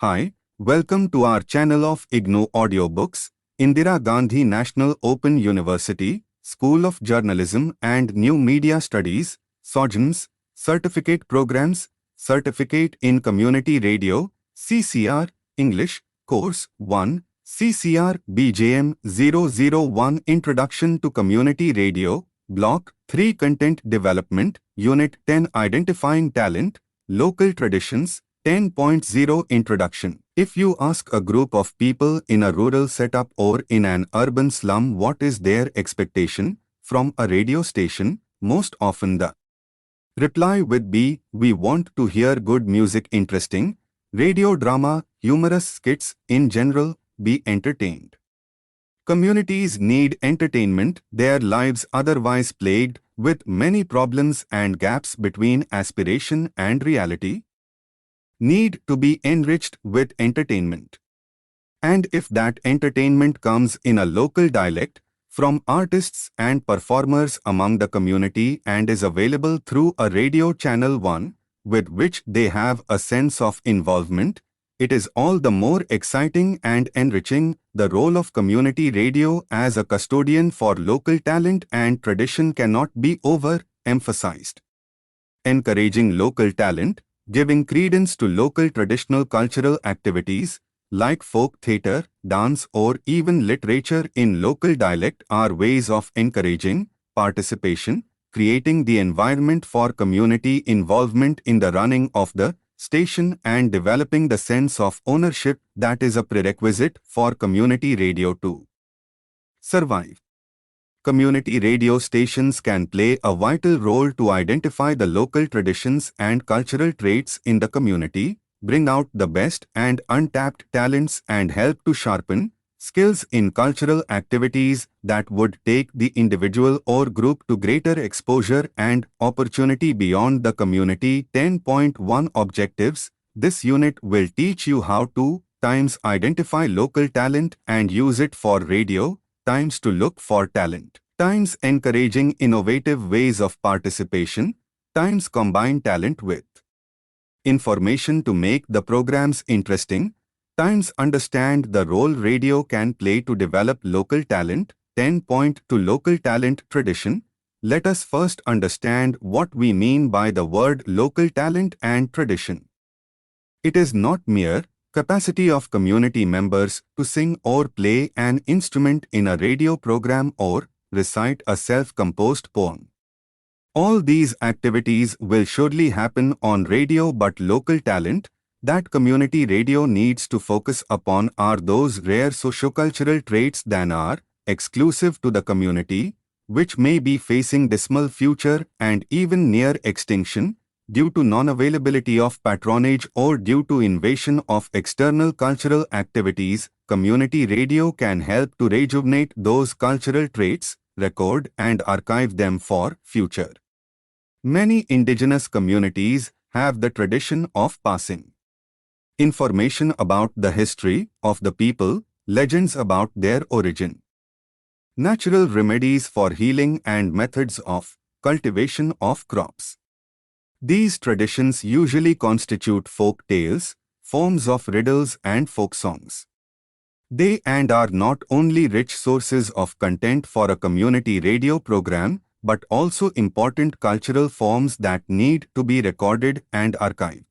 Hi, welcome to our channel of IGNOU Audiobooks, Indira Gandhi National Open University, School of Journalism and New Media Studies, SOJNMS, Certificate Programs, Certificate in Community Radio, CCR, English, Course 1, CCRBJM 001 Introduction to Community Radio, Block 3 Content Development, Unit 10 Identifying Talent, Local Traditions, 10.0 Introduction. If you ask a group of people in a rural setup or in an urban slum what is their expectation from a radio station, most often the reply would be, we want to hear good music, interesting radio drama, humorous skits, in general, be entertained. Communities need entertainment, their lives otherwise plagued with many problems and gaps between aspiration and reality, need to be enriched with entertainment. And if that entertainment comes in a local dialect, from artists and performers among the community and is available through a radio channel one, with which they have a sense of involvement, it is all the more exciting and enriching. The role of community radio as a custodian for local talent and tradition cannot be over-emphasized. Encouraging local talent, giving credence to local traditional cultural activities like folk theatre, dance or even literature in local dialect are ways of encouraging participation, creating the environment for community involvement in the running of the station and developing the sense of ownership that is a prerequisite for community radio to survive. Community radio stations can play a vital role to identify the local traditions and cultural traits in the community, bring out the best and untapped talents and help to sharpen skills in cultural activities that would take the individual or group to greater exposure and opportunity beyond the community. 10.1 Objectives. This unit will teach you how to times identify local talent and use it for radio, times to look for talent, times encouraging innovative ways of participation, times combine talent with information to make the programs interesting, times understand the role radio can play to develop local talent. 10.2 Local talent tradition. Let us first understand what we mean by the word local talent and tradition. It is not mere capacity of community members to sing or play an instrument in a radio program or recite a self-composed poem. All these activities will surely happen on radio, but local talent that community radio needs to focus upon are those rare sociocultural traits that are exclusive to the community, which may be facing dismal future and even near extinction, due to non-availability of patronage or due to invasion of external cultural activities. Community radio can help to rejuvenate those cultural traits, record and archive them for future. Many indigenous communities have the tradition of passing information about the history of the people, legends about their origin, natural remedies for healing and methods of cultivation of crops. These traditions usually constitute folk tales, forms of riddles and folk songs. They are not only rich sources of content for a community radio program, but also important cultural forms that need to be recorded and archived.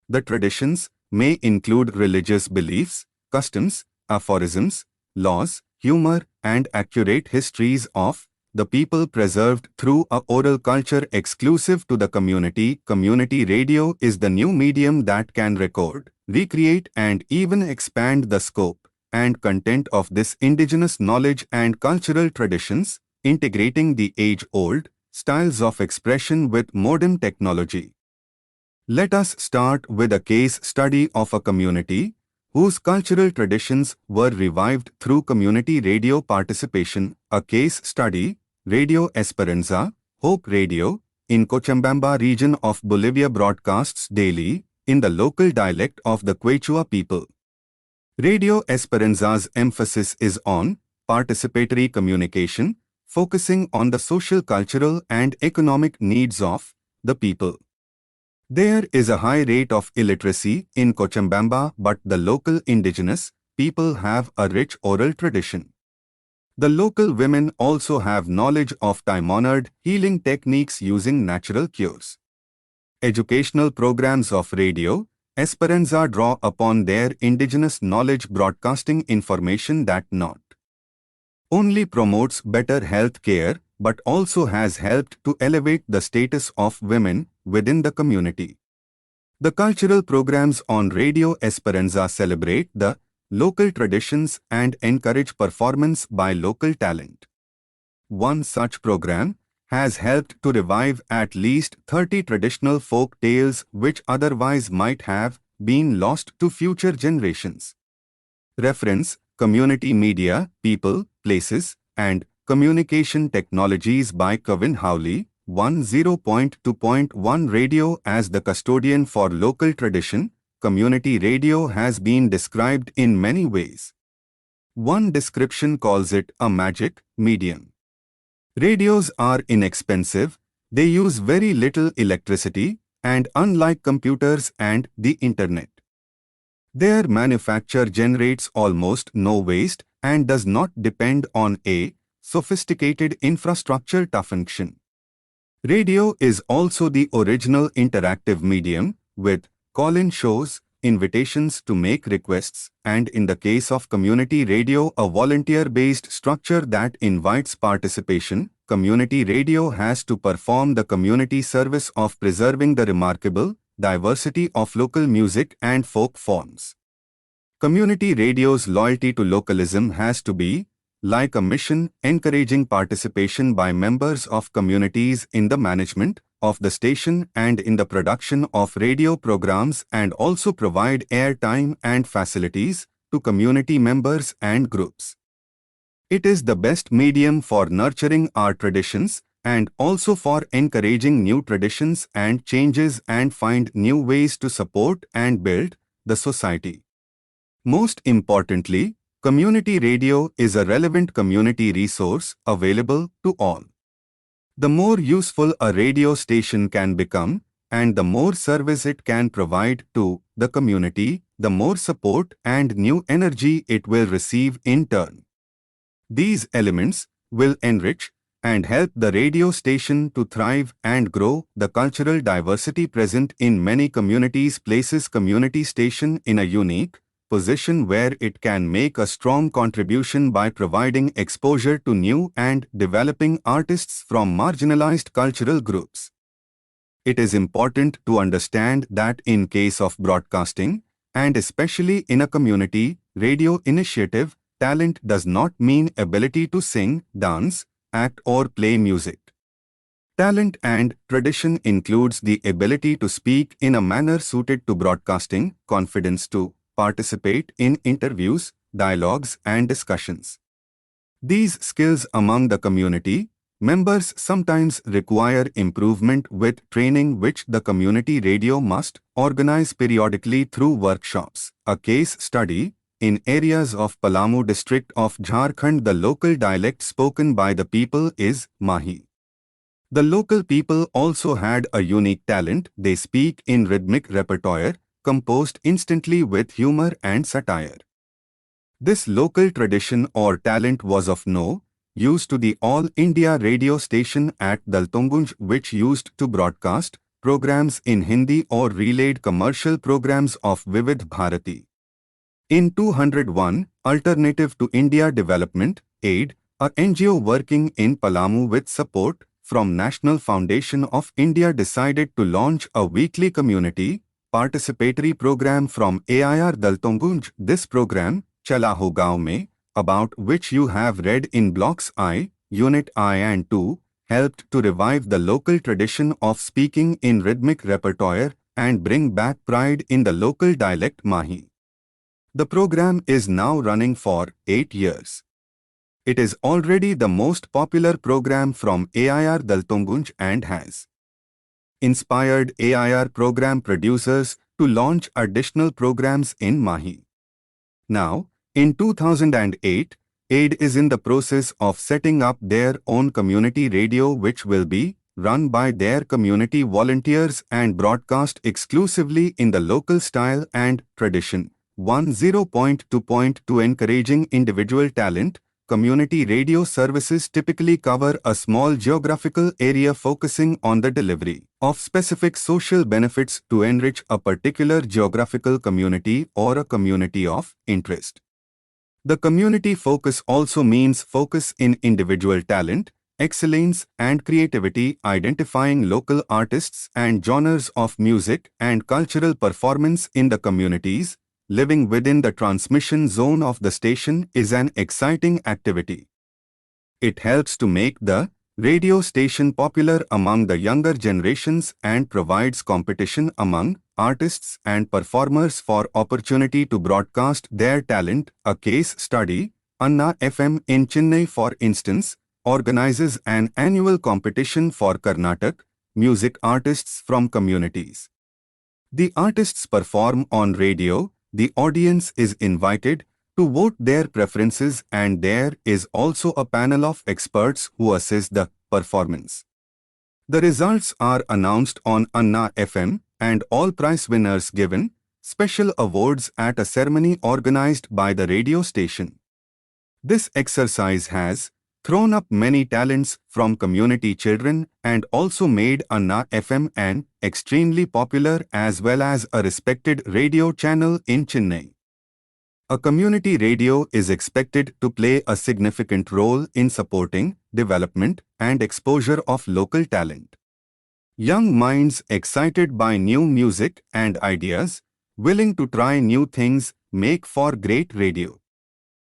The traditions may include religious beliefs, customs, aphorisms, laws, humor, and accurate histories of the people preserved through a oral culture exclusive to the community. Community radio is the new medium that can record, recreate, and even expand the scope and content of this indigenous knowledge and cultural traditions, integrating the age-old styles of expression with modern technology. Let us start with a case study of a community whose cultural traditions were revived through community radio participation. A case study, Radio Esperanza, Hope Radio, in Cochabamba region of Bolivia broadcasts daily in the local dialect of the Quechua people. Radio Esperanza's emphasis is on participatory communication, focusing on the social, cultural, and economic needs of the people. There is a high rate of illiteracy in Cochabamba, but the local indigenous people have a rich oral tradition. The local women also have knowledge of time-honored healing techniques using natural cures. Educational programs of Radio Esperanza draw upon their indigenous knowledge, broadcasting information that not only promotes better health care but also has helped to elevate the status of women within the community. The cultural programs on Radio Esperanza celebrate the local traditions and encourage performance by local talent. One such program has helped to revive at least 30 traditional folk tales which otherwise might have been lost to future generations. Reference: Community Media, People, Places, and Communication Technologies by Kevin Howley. 10.2.1 Radio as the custodian for local tradition. Community radio has been described in many ways. One description calls it a magic medium. Radios are inexpensive, they use very little electricity, and unlike computers and the internet, their manufacture generates almost no waste and does not depend on a sophisticated infrastructure to function. Radio is also the original interactive medium, with call-in shows, invitations to make requests, and in the case of community radio, a volunteer-based structure that invites participation. Community radio has to perform the community service of preserving the remarkable diversity of local music and folk forms. Community radio's loyalty to localism has to be like a mission, encouraging participation by members of communities in the management of the station and in the production of radio programs, and also provide airtime and facilities to community members and groups. It is the best medium for nurturing our traditions and also for encouraging new traditions and changes and find new ways to support and build the society. Most importantly, community radio is a relevant community resource available to all. The more useful a radio station can become, and the more service it can provide to the community, the more support and new energy it will receive in turn. These elements will enrich and help the radio station to thrive and grow the cultural diversity present in many communities, places community station in a unique position where it can make a strong contribution by providing exposure to new and developing artists from marginalized cultural groups. It is important to understand that in case of broadcasting, and especially in a community radio initiative, talent does not mean ability to sing, dance, act or play music. Talent and tradition includes the ability to speak in a manner suited to broadcasting, confidence to participate in interviews, dialogues and discussions. These skills among the community members sometimes require improvement with training which the community radio must organize periodically through workshops. A case study: in areas of Palamu district of Jharkhand, the local dialect spoken by the people is Mahi. The local people also had a unique talent. They speak in rhythmic repertoire, composed instantly with humor and satire. This local tradition or talent was of no use to the All India radio station at Daltongunj, which used to broadcast programs in Hindi or relayed commercial programs of Vividh Bharati. In 201, Alternative to India Development Aid, a NGO working in Palamu with support from National Foundation of India, decided to launch a weekly community participatory program from AIR Daltongunj. This program, Chala Ho Gaon Mein, about which you have read in Blocks I, Unit I and II, helped to revive the local tradition of speaking in rhythmic repertoire and bring back pride in the local dialect Mahi. The program is now running for 8 years. It is already the most popular program from AIR Daltongunj and has inspired AIR program producers to launch additional programs in Mahi. Now, in 2008, AID is in the process of setting up their own community radio which will be run by their community volunteers and broadcast exclusively in the local style and tradition. 10.2.2 Encouraging individual talent. Community radio services typically cover a small geographical area focusing on the delivery of specific social benefits to enrich a particular geographical community or a community of interest. The community focus also means focus in individual talent, excellence and creativity, identifying local artists and genres of music and cultural performance in the communities living within the transmission zone of the station is an exciting activity. It helps to make the radio station popular among the younger generations and provides competition among artists and performers for opportunity to broadcast their talent. A case study, IGNOU FM in Chennai, for instance, organizes an annual competition for Carnatic music artists from communities. The artists perform on radio. The audience is invited to vote their preferences, and there is also a panel of experts who assess the performance. The results are announced on IGNOU FM and all prize winners given special awards at a ceremony organized by the radio station. This exercise has thrown up many talents from community children and also made IGNOU FM an extremely popular as well as a respected radio channel in Chennai. A community radio is expected to play a significant role in supporting development and exposure of local talent. Young minds excited by new music and ideas, willing to try new things, make for great radio.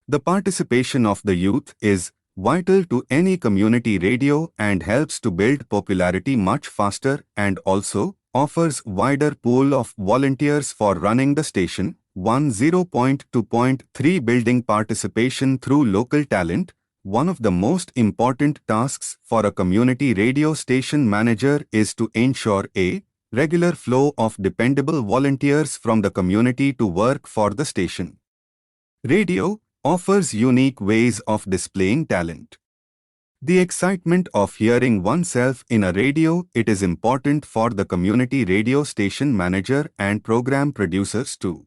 The participation of the youth is vital to any community radio and helps to build popularity much faster and also offers wider pool of volunteers for running the station. 10.2.3 Building participation through local talent. One of the most important tasks for a community radio station manager is to ensure a regular flow of dependable volunteers from the community to work for the station. Radio offers unique ways of displaying talent. The excitement of hearing oneself in a radio. It is important for the community radio station manager and program producers to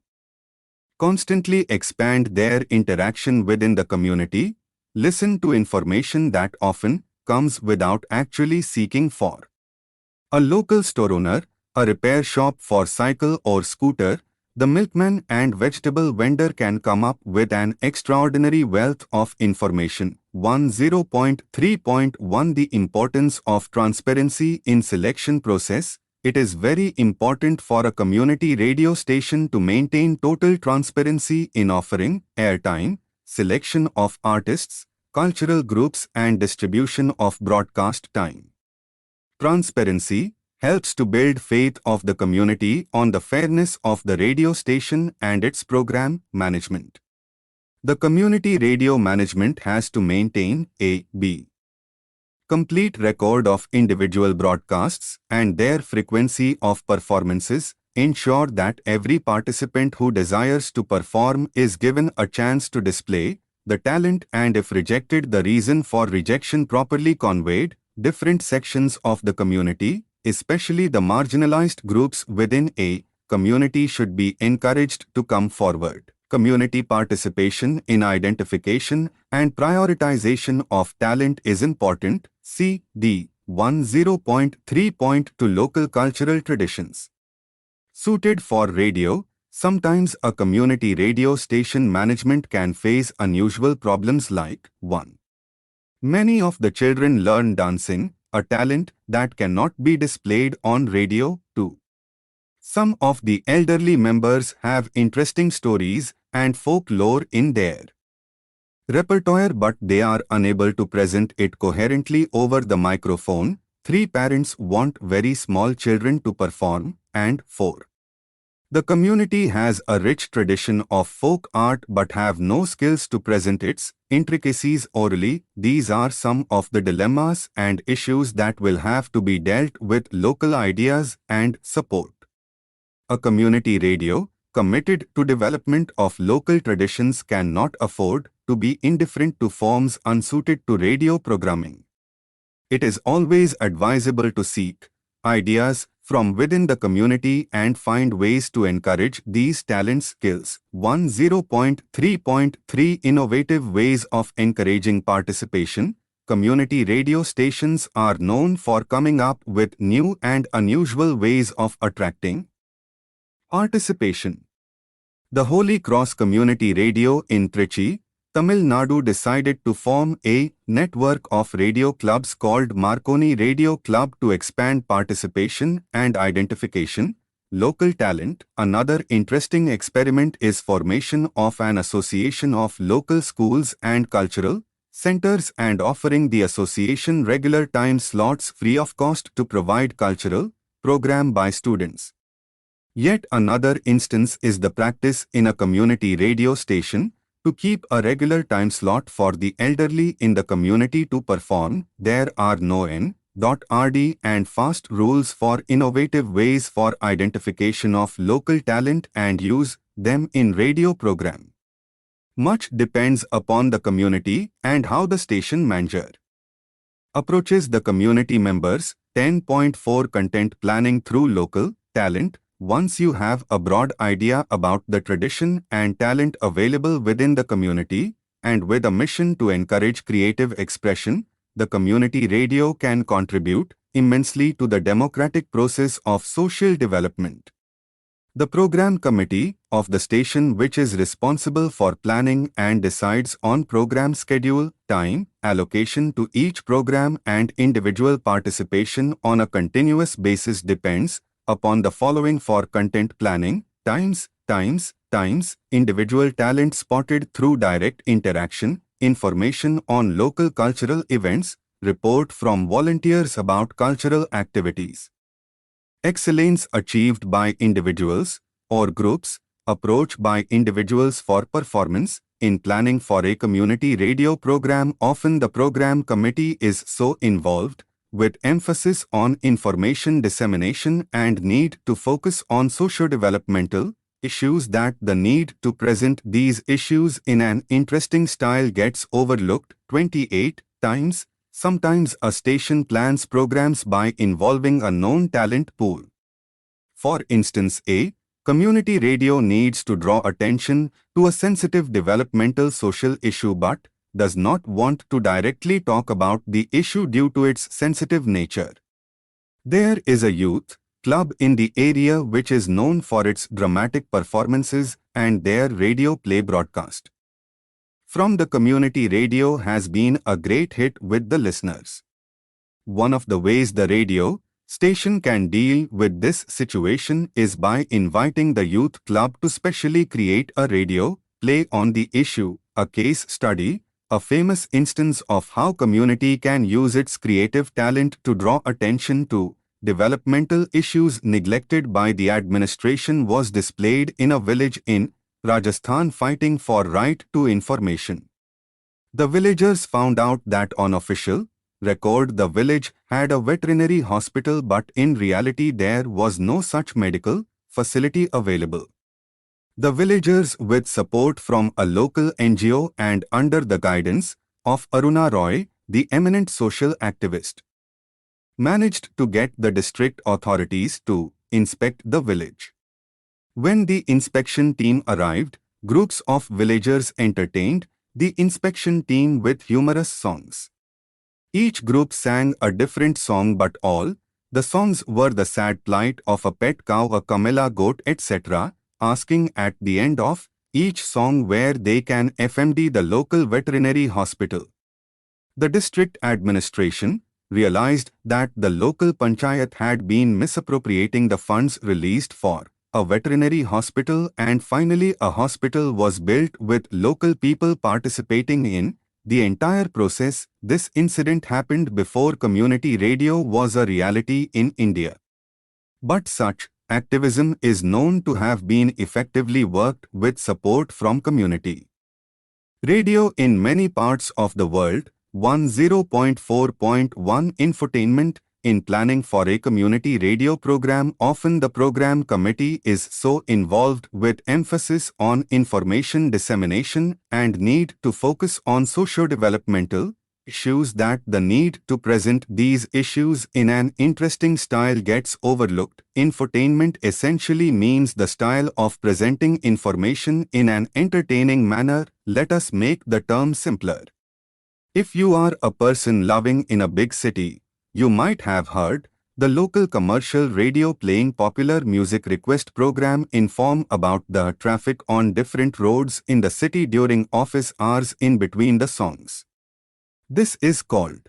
constantly expand their interaction within the community, listen to information that often comes without actually seeking for. A local store owner, a repair shop for cycle or scooter, the milkman and vegetable vendor can come up with an extraordinary wealth of information. 10.3.1 The importance of transparency in selection process. It is very important for a community radio station to maintain total transparency in offering airtime, selection of artists, cultural groups and distribution of broadcast time. Transparency helps to build faith of the community on the fairness of the radio station and its program management. The community radio management has to maintain a complete record of individual broadcasts and their frequency of performances, ensure that every participant who desires to perform is given a chance to display the talent, and if rejected, the reason for rejection properly conveyed. Different sections of the community, especially the marginalized groups within a community, should be encouraged to come forward. Community participation in identification and prioritization of talent is important. CD 10.3.2 Local cultural traditions. Suited for radio. Sometimes a community radio station management can face unusual problems like 1. Many of the children learn dancing, a talent that cannot be displayed on radio. 2. Some of the elderly members have interesting stories and folklore in their repertoire, but they are unable to present it coherently over the microphone. 3. Parents want very small children to perform. And 4. The community has a rich tradition of folk art but have no skills to present its intricacies orally. These are some of the dilemmas and issues that will have to be dealt with. Local ideas and support. A community radio committed to development of local traditions cannot afford to be indifferent to forms unsuited to radio programming. It is always advisable to seek ideas from within the community and find ways to encourage these talent skills. 10.3.3 Innovative ways of encouraging participation. Community radio stations are known for coming up with new and unusual ways of attracting participation. The Holy Cross Community Radio in Trichy, Tamil Nadu decided to form a network of radio clubs called Marconi Radio Club to expand participation and identification. Local talent. Another interesting experiment is formation of an association of local schools and cultural centers and offering the association regular time slots free of cost to provide cultural program by students. Yet another instance is the practice in a community radio station to keep a regular time slot for the elderly in the community to perform. There are no N.RD and fast rules for innovative ways for identification of local talent and use them in radio program. Much depends upon the community and how the station manager approaches the community members. 10.4 Content planning through local talent. Once you have a broad idea about the tradition and talent available within the community, and with a mission to encourage creative expression, the community radio can contribute immensely to the democratic process of social development. The program committee of the station, which is responsible for planning and decides on program schedule, time, allocation to each program and individual participation on a continuous basis, depends upon the following for content planning: times, individual talent spotted through direct interaction, information on local cultural events, report from volunteers about cultural activities. Excellence achieved by individuals or groups, approach by individuals for performance. In planning for a community radio program, often the program committee is so involved, with emphasis on information dissemination and need to focus on socio-developmental issues, that the need to present these issues in an interesting style gets overlooked. 28 times. Sometimes a station plans programs by involving a known talent pool. For instance, a community radio needs to draw attention to a sensitive developmental social issue but does not want to directly talk about the issue due to its sensitive nature. There is a youth club in the area which is known for its dramatic performances and their radio play broadcast from the community radio has been a great hit with the listeners. One of the ways the radio station can deal with this situation is by inviting the youth club to specially create a radio play on the issue, a case study, a famous instance of how community can use its creative talent to draw attention to developmental issues neglected by the administration was displayed in a village in Rajasthan fighting for right to information. The villagers found out that on official record the village had a veterinary hospital, but in reality there was no such medical facility available. The villagers, with support from a local NGO and under the guidance of Aruna Roy, the eminent social activist, managed to get the district authorities to inspect the village. When the inspection team arrived, groups of villagers entertained the inspection team with humorous songs. Each group sang a different song, but all the songs were the sad plight of a pet cow, a camela goat, etc., asking at the end of each song where they can FMD the local veterinary hospital. The district administration realized that the local panchayat had been misappropriating the funds released for a veterinary hospital, and finally a hospital was built with local people participating in the entire process. This incident happened before community radio was a reality in India. But such activism is known to have been effectively worked with support from community radio in many parts of the world. 10.4.1 Infotainment. In planning for a community radio program, often the program committee is so involved with emphasis on information dissemination and need to focus on socio-developmental issues that the need to present these issues in an interesting style gets overlooked. Infotainment essentially means the style of presenting information in an entertaining manner. Let us make the term simpler. If you are a person living in a big city, you might have heard the local commercial radio playing popular music request program inform about the traffic on different roads in the city during office hours in between the songs. This is called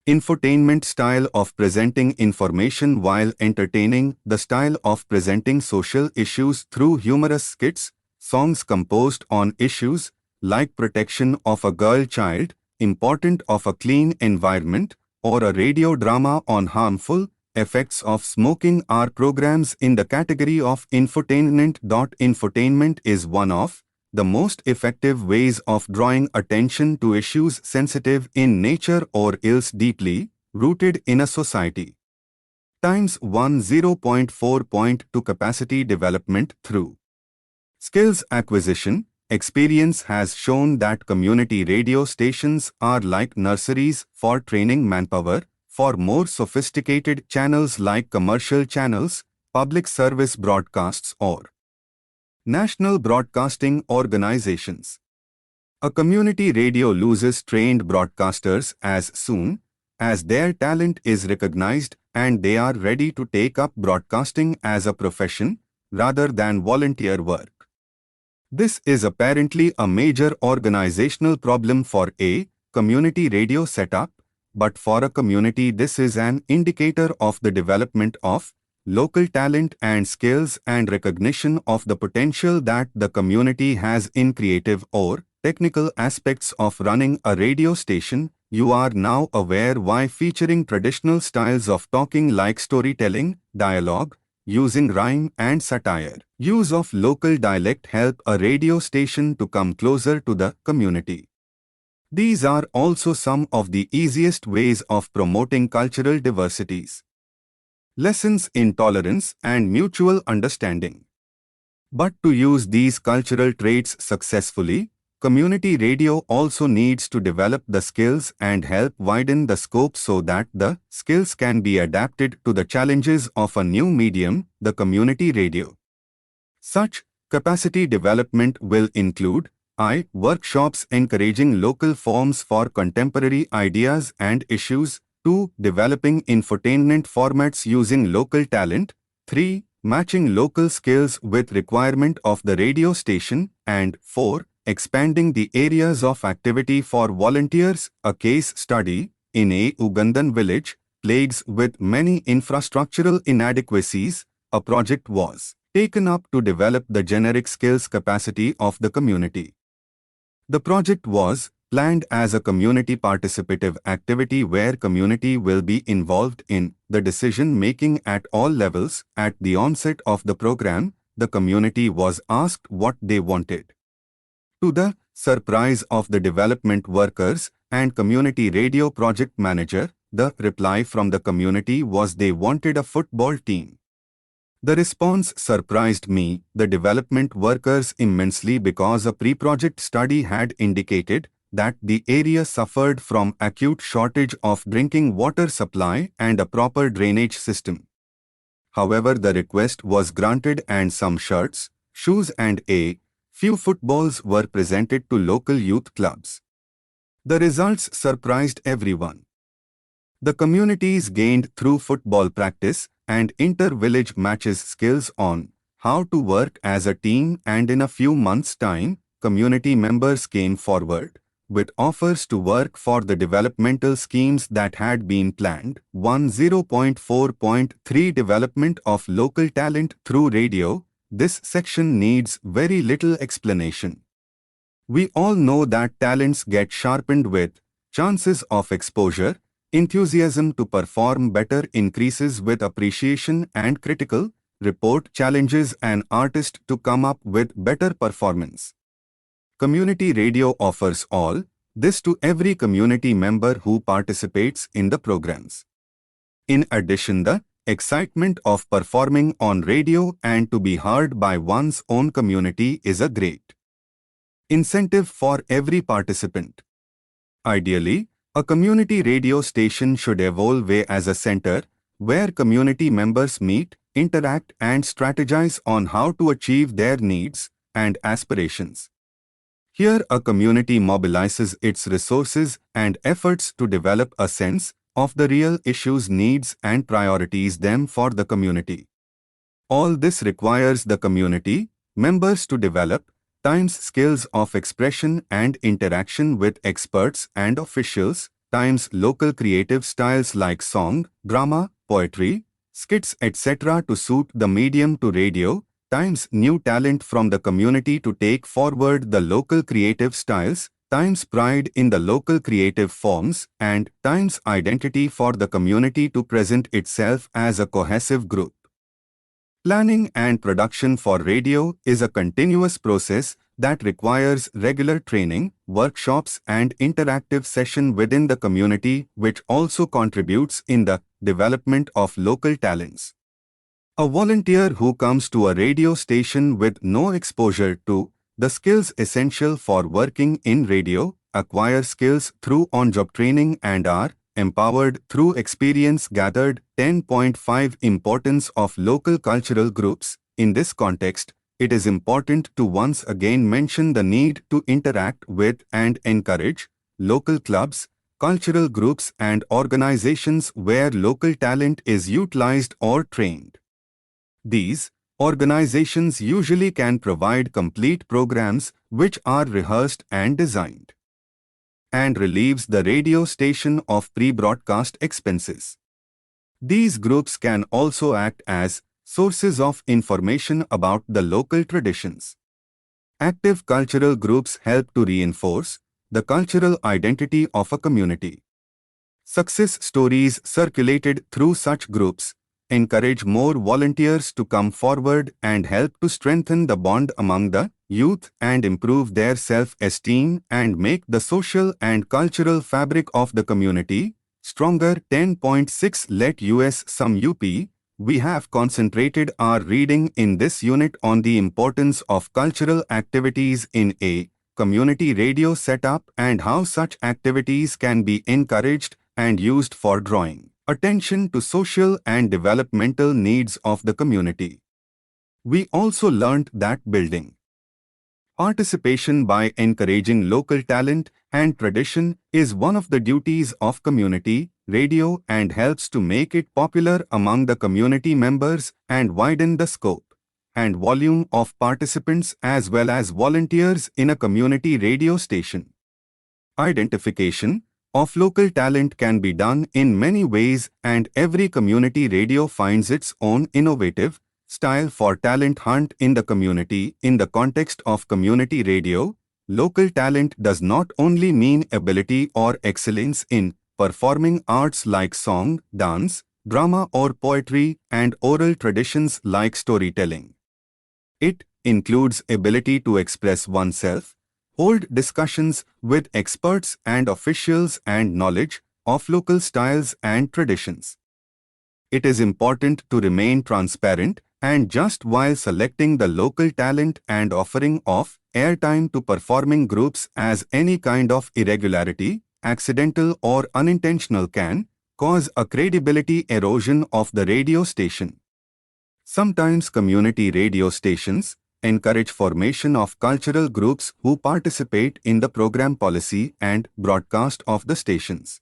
infotainment style of presenting information while entertaining, the style of presenting social issues through humorous skits, songs composed on issues like protection of a girl child, importance of a clean environment, or a radio drama on harmful effects of smoking are programs in the category of infotainment. Infotainment is one of the most effective ways of drawing attention to issues sensitive in nature or else deeply rooted in a society. Times 10.4.2 Capacity development through skills acquisition. Experience has shown that community radio stations are like nurseries for training manpower for more sophisticated channels like commercial channels, public service broadcasts, or national broadcasting organizations. A community radio loses trained broadcasters as soon as their talent is recognized and they are ready to take up broadcasting as a profession rather than volunteer work. This is apparently a major organizational problem for a community radio setup, but for a community this is an indicator of the development of local talent and skills and recognition of the potential that the community has in creative or technical aspects of running a radio station. You are now aware why featuring traditional styles of talking like storytelling, dialogue, using rhyme and satire, use of local dialect help a radio station to come closer to the community. These are also some of the easiest ways of promoting cultural diversities. Lessons in tolerance and mutual understanding. But to use these cultural traits successfully, community radio also needs to develop the skills and help widen the scope so that the skills can be adapted to the challenges of a new medium, the community radio. Such capacity development will include workshops encouraging local forms for contemporary ideas and issues, 2. Developing infotainment formats using local talent, 3. Matching local skills with requirement of the radio station, and 4. Expanding the areas of activity for volunteers. A case study in a Ugandan village, plagued with many infrastructural inadequacies, a project was taken up to develop the generic skills capacity of the community. The project was planned as a community participative activity where community will be involved in the decision-making at all levels. At the onset of the program, the community was asked what they wanted. To the surprise of the development workers and community radio project manager, the reply from the community was they wanted a football team. The response surprised me, the development workers, immensely because a pre-project study had indicated that the area suffered from acute shortage of drinking water supply and a proper drainage system. However, the request was granted and some shirts, shoes and a few footballs were presented to local youth clubs. The results surprised everyone. The communities gained through football practice and inter-village matches skills on how to work as a team, and in a few months' time, community members came forward with offers to work for the developmental schemes that had been planned. 10.4.3 Development of local talent through radio. This section needs very little explanation. We all know that talents get sharpened with chances of exposure, enthusiasm to perform better increases with appreciation and critical report challenges an artist to come up with better performance. Community radio offers all this to every community member who participates in the programs. In addition, the excitement of performing on radio and to be heard by one's own community is a great incentive for every participant. Ideally, A community radio station should evolve as a center where community members meet, interact, and strategize on how to achieve their needs and aspirations. Here, a community mobilizes its resources and efforts to develop a sense of the real issues, needs, and priorities them for the community. All this requires the community members to develop times skills of expression and interaction with experts and officials, times local creative styles like song, drama, poetry, skits, etc. to suit the medium to radio, times new talent from the community to take forward the local creative styles, times pride in the local creative forms, and times identity for the community to present itself as a cohesive group. Planning and production for radio is a continuous process that requires regular training, workshops, and interactive session within the community, which also contributes in the development of local talents. A volunteer who comes to a radio station with no exposure to the skills essential for working in radio acquire skills through on-job training and are empowered through experience gathered. 10.5 Importance of local cultural groups. In this context, it is important to once again mention the need to interact with and encourage local clubs, cultural groups, and organizations where local talent is utilized or trained. These organizations usually can provide complete programs which are rehearsed and designed and relieves the radio station of pre-broadcast expenses. These groups can also act as sources of information about the local traditions. Active cultural groups help to reinforce the cultural identity of a community. Success stories circulated through such groups encourage more volunteers to come forward and help to strengthen the bond among the youth and improve their self-esteem and make the social and cultural fabric of the community stronger. 10.6 Let us sum up. We have concentrated our reading in this unit on the importance of cultural activities in a community radio setup and how such activities can be encouraged and used for drawing attention to social and developmental needs of the community. We also learnt that building participation by encouraging local talent and tradition is one of the duties of community radio and helps to make it popular among the community members and widen the scope and volume of participants as well as volunteers in a community radio station. Identification of local talent can be done in many ways, and every community radio finds its own innovative style for talent hunt in the community. In the context of community radio, local talent does not only mean ability or excellence in performing arts like song, dance, drama or poetry and oral traditions like storytelling. It includes ability to express oneself, hold discussions with experts and officials and knowledge of local styles and traditions. It is important to remain transparent and just while selecting the local talent and offering off airtime to performing groups, as any kind of irregularity, accidental or unintentional, can cause a credibility erosion of the radio station. Sometimes community radio stations encourage formation of cultural groups who participate in the program policy and broadcast of the stations.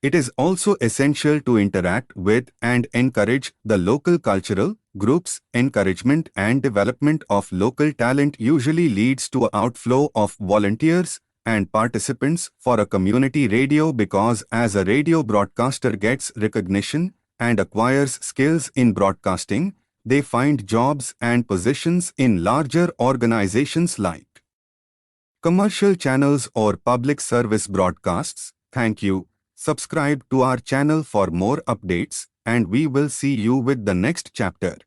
It is also essential to interact with and encourage the local cultural groups. Encouragement and development of local talent usually leads to an outflow of volunteers and participants for a community radio because as a radio broadcaster gets recognition and acquires skills in broadcasting, they find jobs and positions in larger organizations like commercial channels or public service broadcasts. Thank you. Subscribe to our channel for more updates, and we will see you with the next chapter.